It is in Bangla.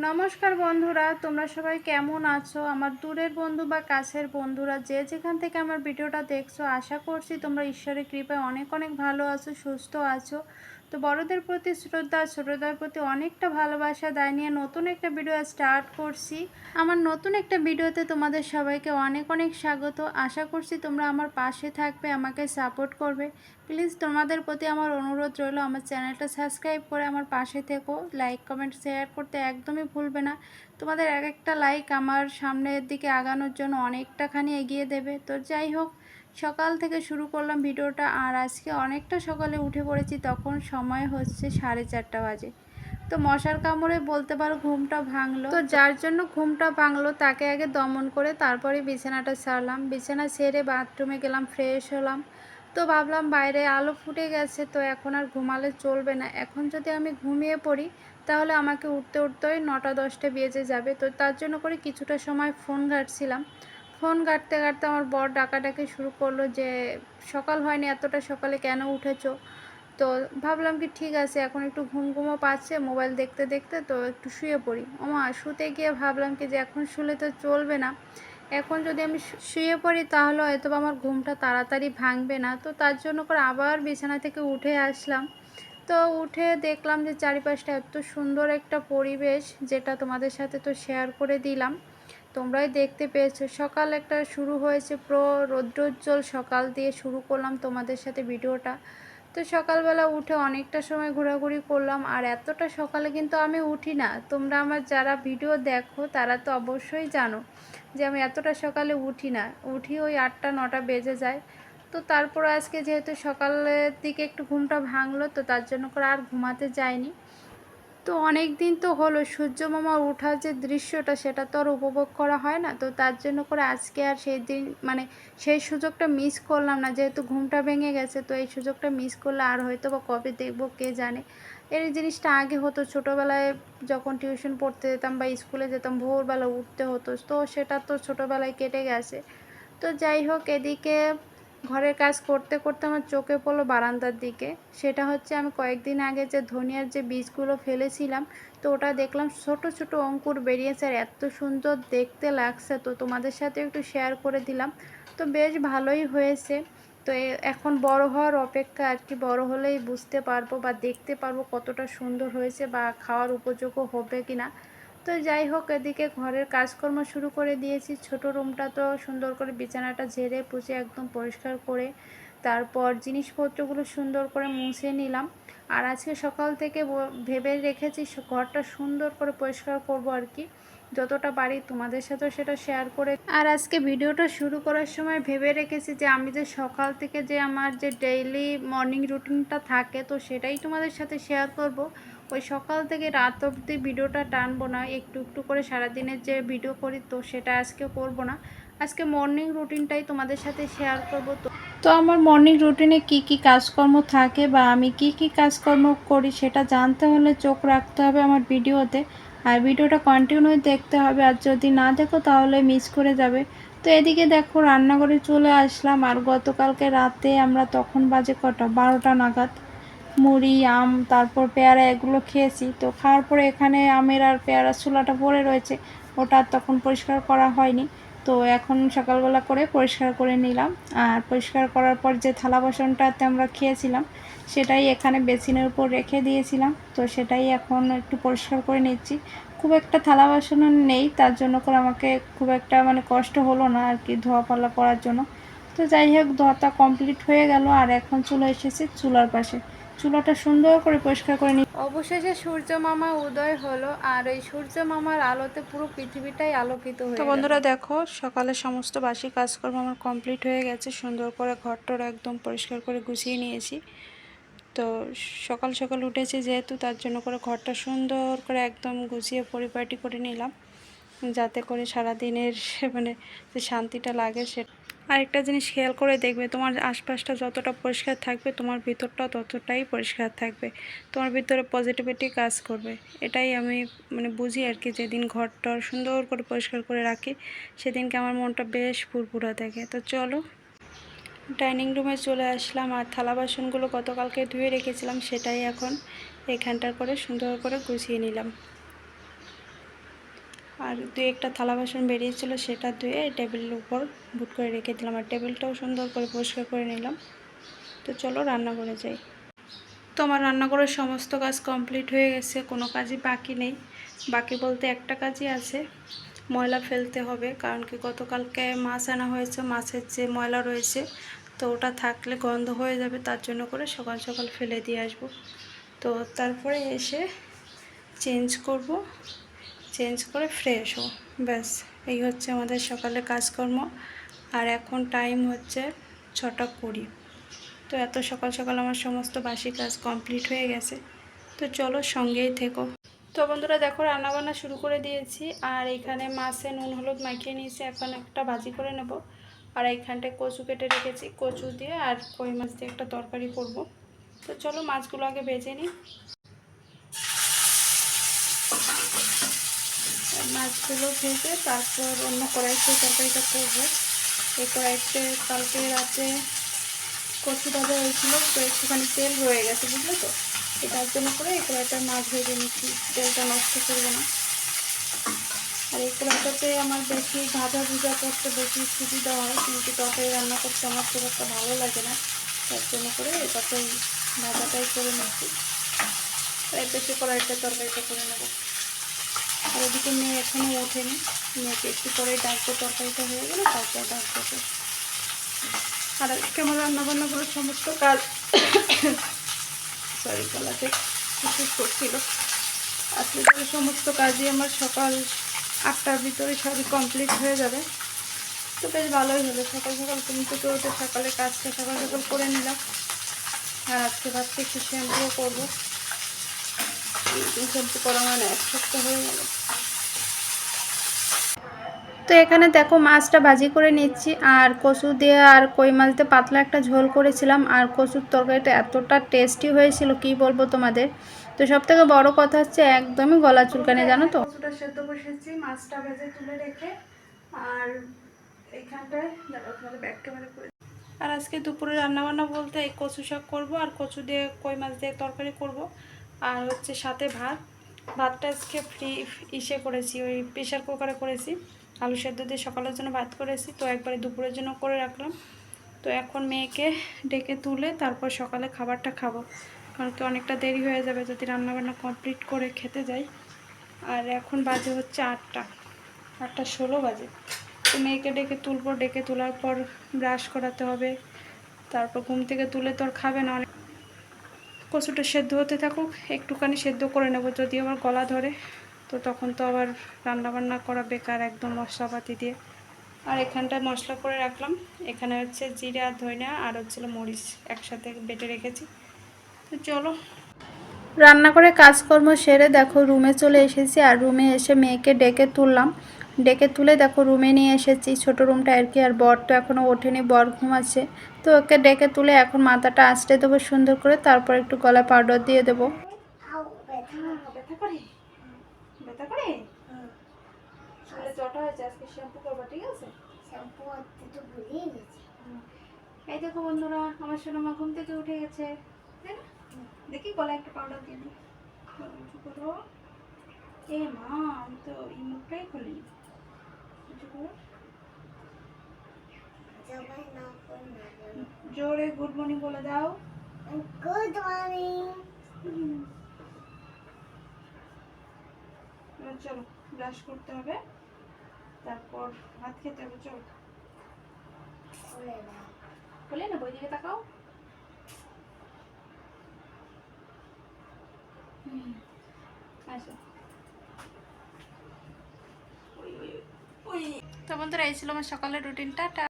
নমস্কার বন্ধুরা, তোমরা সবাই কেমন আছো? আমার দূরের বন্ধু বা কাছের বন্ধুরা যে যেখান থেকে আমার ভিডিওটা দেখছো, আশা করছি তোমরা ঈশ্বরের কৃপায় অনেক অনেক ভালো আছো, সুস্থ আছো। তো বড়দের প্রতি শ্রদ্ধা, ছোটদের প্রতি অনেকটা ভালোবাসা দায় নিয়ে নতুন একটা ভিডিও স্টার্ট করছি। আমার নতুন একটা ভিডিওতে তোমাদের সবাইকে অনেক অনেক স্বাগত। আশা করছি তোমরা আমার পাশে থাকবে, আমাকে সাপোর্ট করবে। প্লিজ তোমাদের প্রতি আমার অনুরোধ রইল, আমার চ্যানেলটা সাবস্ক্রাইব করে আমার পাশে থেকো। লাইক কমেন্ট শেয়ার করতে একদমই ভুলবে না। তোমাদের এক একটা লাইক আমার সামনের দিকে আগানোর জন্য অনেকটাখানি এগিয়ে দেবে। তো যাই হোক, সকাল থেকে শুরু করলাম ভিডিওটা, আর আজকে অনেকটা সকালে উঠে পড়েছি। তখন সময় হচ্ছে 4:30 বাজে। তো মশার কামড়ে বলতে পারো ঘুমটা ভাঙলো। তো যার জন্য ঘুমটা ভাঙলো তাকে আগে দমন করে তারপরে বিছানাটা ছাড়লাম। বিছানা ছেড়ে বাথরুমে গেলাম, ফ্রেশ হলাম। তো ভাবলাম বাইরে আলো ফুটে গেছে, তো এখন আর ঘুমালে চলবে না। এখন যদি আমি ঘুমিয়ে পড়ি তাহলে আমাকে উঠতে উঠতেই 9টা-10টা বেজে যাবে। তো তার জন্য করে কিছুটা সময় ফোন ঘাঁটছিলাম। ফোন ঘাঁটতে ঘাঁটতে আমার বর ডাকাডাকি শুরু করলো যে সকাল হয়নি, এতটা সকালে কেন উঠেছো? তো ভাবলাম কি ঠিক আছে, এখন একটু ঘুম ঘুমও পাচ্ছে মোবাইল দেখতে দেখতে, তো একটু শুয়ে পড়ি। ওমা, শুতে গিয়ে ভাবলাম কি যে এখন শুলে তো চলবে না। এখন যদি আমি শুয়ে পড়ি তাহলে হয়তো আমার ঘুমটা তাড়াতাড়ি ভাঙবে না। তো তার জন্য করে আবার বিছানা থেকে উঠে আসলাম। তো উঠে দেখলাম যে চারিপাশটা এত সুন্দর একটা পরিবেশ, যেটা তোমাদের সাথে তো শেয়ার করে দিলাম, তোমরাই দেখতে পেয়েছো। সকাল একটা শুরু হয়েছে, রৌদ্রোজ্জ্বল সকাল দিয়ে শুরু করলাম তোমাদের সাথে ভিডিওটা। তো সকালবেলা উঠে অনেকটা সময় ঘোরাঘুরি করলাম, আর এতটা সকালে কিন্তু আমি উঠি না। তোমরা আমার যারা ভিডিও দেখো তারা তো অবশ্যই জানো যে আমি এতটা সকালে উঠি না, উঠি ওই 8টা-9টা বেজে যায়। তো তারপর আজকে যেহেতু সকালের দিকে একটু ঘুমটা ভাঙলো, তো তার জন্য করে আর ঘুমাতে যাইনি। তো অনেক দিন তো হলো সূর্য মামা ওঠার যে দৃশ্যটা সেটা তো আর উপভোগ করা হয় না। তো তার জন্য করে আজকে আর সেই দিন সেই সুযোগটা মিস করলাম না, যেহেতু ঘুমটা ভেঙে গেছে। তো এই সুযোগটা মিস করলে আর হয়তো বা কবে দেখবো কে জানে। এই জিনিসটা আগে হতো ছোটোবেলায়, যখন টিউশন পড়তে যেতাম বা স্কুলে যেতাম, ভোরবেলা উঠতে হতো। তো সেটা তো ছোটোবেলায় কেটে গেছে। তো যাই হোক, এদিকে ঘরের কাজ করতে করতে আমার চোখে পড়লো বারান্দার দিকে। সেটা হচ্ছে আমি কয়েকদিন আগে যে ধনিয়ার যে বীজগুলো ফেলেছিলাম, তো ওটা দেখলাম ছোট ছোট অঙ্কুর বেরিয়েছে, আর এত সুন্দর দেখতে লাগছে। তো তোমাদের সাথে একটু শেয়ার করে দিলাম। তো বেশ ভালোই হয়েছে। তো এখন বড় হওয়ার অপেক্ষা আর কি, বড় হলেই বুঝতে পারবো বা দেখতে পারবো কতটা সুন্দর হয়েছে বা খাওয়ার উপযোগ্য হবে কিনা। তো যাই হোক, এদিকে ঘরের কাজকর্ম শুরু করে দিয়েছি। ছোট রুমটা তো সুন্দর করে বিছানাটা ঝেড়ে পুছে একদম পরিষ্কার করে তারপর জিনিসপত্রগুলো সুন্দর করে মুছে নিলাম। আর আজকে সকাল থেকে ভেবে রেখেছি ঘরটা সুন্দর করে পরিষ্কার করব আর কি, যতটা পারি তোমাদের সাথেও সেটা শেয়ার করে। আর আজকে ভিডিওটা শুরু করার সময় ভেবে রেখেছি যে আমি যে সকাল থেকে যে আমার যে ডেইলি মর্নিং রুটিনটা থাকে, তো সেটাই তোমাদের সাথে শেয়ার করব। ওই সকাল থেকে রাত অবধি ভিডিওটা টানবো না, একটু একটু করে সারাদিনের যে ভিডিও করি তো সেটা আজকে করব না। আজকে মর্নিং রুটিনটাই তোমাদের সাথে শেয়ার করব। তো আমার মর্নিং রুটিনে কি কি কাজকর্ম থাকে বা আমি কি কি কাজকর্ম করি সেটা জানতে হলে চোখ রাখতে হবে আমার ভিডিওতে, আর ভিডিওটা কন্টিনিউ দেখতে হবে। আর যদি না দেখো তাহলে মিস করে যাবে। তো এদিকে দেখো রান্নাঘরে চলে আসলাম, আর গতকালকে রাতে আমরা তখন বাজে কটা 12টা নাগাদ মুড়ি, আম, তারপর পেয়ারা এগুলো খেয়েছি। তো খাওয়ার পরে এখানে আমের আর পেয়ারা চুলাটা পড়ে রয়েছে, ওটা তখন পরিষ্কার করা হয়নি। তো এখন সকালবেলা করে পরিষ্কার করে নিলাম। আর পরিষ্কার করার পর যে থালা বাসনটাতে আমরা খেয়েছিলাম সেটাই এখানে বেসিনের উপর রেখে দিয়েছিলাম, তো সেটাই এখন একটু পরিষ্কার করে নিচ্ছি। খুব একটা থালা বাসনও নেই, তার জন্য করে আমাকে খুব একটা কষ্ট হলো না আর কি ধোয়া পাল্লা করার জন্য। তো যাই হোক, ধোয়াটা কমপ্লিট হয়ে গেল, আর এখন চলে এসেছি চুলার পাশে। চুলাটা সুন্দর করে পরিষ্কার করে নিই। অবশেষে সূর্য মামা উদয় হলো, আর এই সূর্য মামার আলোতে পুরো পৃথিবীটাই আলোকিত হয়ে গেল। তো বন্ধুরা দেখো, সকালে সমস্ত বাসি কাজকর্ম আমার কমপ্লিট হয়ে গেছে। সুন্দর করে ঘরটার একদম পরিষ্কার করে গুছিয়ে নিয়েছি। তো সকাল সকাল উঠেছি যেহেতু, তার জন্য করে ঘরটা সুন্দর করে একদম গুছিয়ে পরিপাটি করে নিলাম, যাতে করে সারাদিনের যে শান্তিটা লাগে সেটা। আরেকটা জিনিস খেয়াল করে দেখবে, তোমার আশপাশটা যতটা পরিষ্কার থাকবে তোমার ভিতরটা ততটাই পরিষ্কার থাকবে, তোমার ভিতরে পজিটিভিটি কাজ করবে। এটাই আমি বুঝি আর কি। যেদিন ঘরটা সুন্দর করে পরিষ্কার করে রাখি সেদিনকে আমার মনটা বেশ ফুরফুরা থাকে। তো চলো, ডাইনিং রুমে চলে আসলাম, আর থালা বাসনগুলো গতকালকে ধুয়ে রেখেছিলাম সেটাই এখন এখানটার করে সুন্দর করে গুছিয়ে নিলাম। আর দুই একটা থালা বাসন বেরিয়েছিল, সেটা ধুয়ে টেবিলের উপর বুট করে রেখে দিলাম। আর টেবিলটাও সুন্দর করে পরিষ্কার করে নিলাম। তো চলো রান্না করে যাই। তো আমার রান্নাঘরের সমস্ত কাজ কমপ্লিট হয়ে গেছে, কোনো কাজই বাকি নেই। বাকি বলতে একটা কাজই আছে, ময়লা ফেলতে হবে। কারণ কি গতকালকে মাছ আনা হয়েছে, মাছের যে ময়লা রয়েছে তো ওটা থাকলে গন্ধ হয়ে যাবে, তার জন্য করে সকাল সকাল ফেলে দিয়ে আসবো। তো তারপরে এসে চেঞ্জ করব, চেঞ্জ করে ফ্রেশ হব, ব্যাস এই হচ্ছে আমাদের সকালে কাজকর্ম। আর এখন টাইম হচ্ছে 6টা 20। তো এত সকাল সকাল আমার সমস্ত বাসি কাজ কমপ্লিট হয়ে গেছে। তো চলো সঙ্গেই থেকো। তো বন্ধুরা দেখো রান্নাবান্না শুরু করে দিয়েছি। আর এইখানে মাছে নুন হলুদ মাখিয়ে নিয়েছি, এখন একটা ভাজি করে নেব। আর এইখানটায় কচু কেটে রেখেছি, কচু দিয়ে আর কই মাছ দিয়ে একটা তরকারি করব। তো চলো মাছগুলো আগে ভেজে নিই। মাছগুলো ভেজে তারপর অন্য কড়াইতে তরকারিটা করবো। এই কড়াইতে কালকে রাতে কচু ভাজা হয়েছিল, তো একটুখানি তেল রয়ে গেছে, বুঝলে তো। এটার জন্য করে এই কড়াইটার মাছ ভেজে নিচ্ছি, তেলটা নষ্ট করবো না। আর এই কড়াইটাতে আমার বেশি ভাজা ভুজা করতে বেশি সুবিধা হয়, কিন্তু তরকারি রান্না করতে আমার খুব একটা ভালো লাগে না, তার জন্য করে এটাতেই ভাজাটাই করে নিচ্ছি। তাই বেশি কড়াইটা তরকারিটা করে নেবো। আর ওদিকে মেয়ে এখনও ওঠেনি, মেয়েকে একটু পরে ডাকবো, তরকারিটা হয়ে গেলে তারপর ডাকবো। আর আজকে আমার রান্নাবান্নাগুলো সমস্ত কাজ সরি গলাতে কিছু করছিল, আজকে সমস্ত কাজই আমার সকাল 8টার ভিতরে সবই কমপ্লিট হয়ে যাবে। তো বেশ ভালোই হলো, সকাল সকাল ঘুম থেকে উঠে সকালে কাজটা সকাল সকাল করে নিলাম। আর আজকে ভাবছি একটু শ্যাম্পুও করবো, শ্যাম্পু করা মানে 1 সপ্তাহ হয়ে গেল। তো এখানে দেখো মাছটা ভাজি করে নিচ্ছি, আর কচু দিয়ে আর কই মাছ দিয়ে পাতলা একটা ঝোল করেছিলাম। আর কচুর তরকারিটা এতটা টেস্টি হয়েছিল কি বলবো তোমাদের। তো সব থেকে বড় কথা হচ্ছে একদমই গলা চুলকানি, জানো তো। কচুটা সেদ্ধ বসেছি, মাছটা ভেজে তুলে রেখে। আর এইখানটায় তোমাদের ব্যাক ক্যামেরা করে। আর আজকে দুপুরে রান্নাবান্না বলতে এই কচু শাক করবো, আর কচু দিয়ে কই মাছ দিয়ে তরকারি করব। আর হচ্ছে সাথে ভাতটা আজকে ইসে করেছি, ওই প্রেশার কুকারে করেছি। আলু সেদ্ধ দিয়ে সকালের জন্য ভাত করেছি, তো একবারে দুপুরের জন্য করে রাখলাম। তো এখন মেয়েকে ডেকে তুলে তারপর সকালে খাবারটা খাবো, কারণ কি অনেকটা দেরি হয়ে যাবে যদি রান্নাবান্না কমপ্লিট করে খেতে যাই। আর এখন বাজে হচ্ছে 8টা 16 বাজে। তো মেয়েকে ডেকে তুলবো, ডেকে তোলার পর ব্রাশ করাতে হবে, তারপর ঘুম থেকে তুলে তো আর খাবে না। অনেক কচুটা সেদ্ধ হতে থাকুক, একটুখানি সেদ্ধ করে নেব, যদি আমার গলা ধরে তো তখন তো আবার রান্নাবান্না করা বেকার একদম মশলাপাতি দিয়ে। আর এখানটায় মশলা করে রাখলাম, এখানে হচ্ছে জিরা ধনিয়া আর হচ্ছিল মরিচ একসাথে বেটে রেখেছি। তো চলো রান্না করে কাজকর্ম সেরে দেখো রুমে চলে এসেছি। আর রুমে এসে মেয়েকে ডেকে তুললাম, ডেকে তুলে দেখো রুমে নিয়ে এসেছি, ছোট রুমটা আর কি। আর বর তো এখনও ওঠেনি, বর ঘুমাচ্ছে। তো ওকে ডেকে তুলে এখন মাথাটা আঁচড়ে দেবো সুন্দর করে, তারপর একটু গলায় পাউডার দিয়ে দেবো। ব্যথা করে? ব্যথা করে? চুলে জটা হয়েছে, আজকে শ্যাম্পু করবো, ঠিক আছে? শ্যাম্পু তো ভুলিয়ে গেছি। এই দেখো বন্ধুরা, আমার সোনামা ঘুম থেকে উঠে গেছে, তাই না? দেখি গলায় একটা পাউডার দিয়ে দিই। উঁচু করো। এ মা, আমি তো এই মুখটাই খুলিনি। উঁচু করো। জোরে গুড মর্নিং বলে দাও। Good morning. চলো ব্রাশ করতে হবে, তারপর ভাত খেতে হবে। চলো খুলে না, বই দিকে তাকাও। আচ্ছা তো বন্ধুরা এই ছিল আমার সকালের রুটিনটা।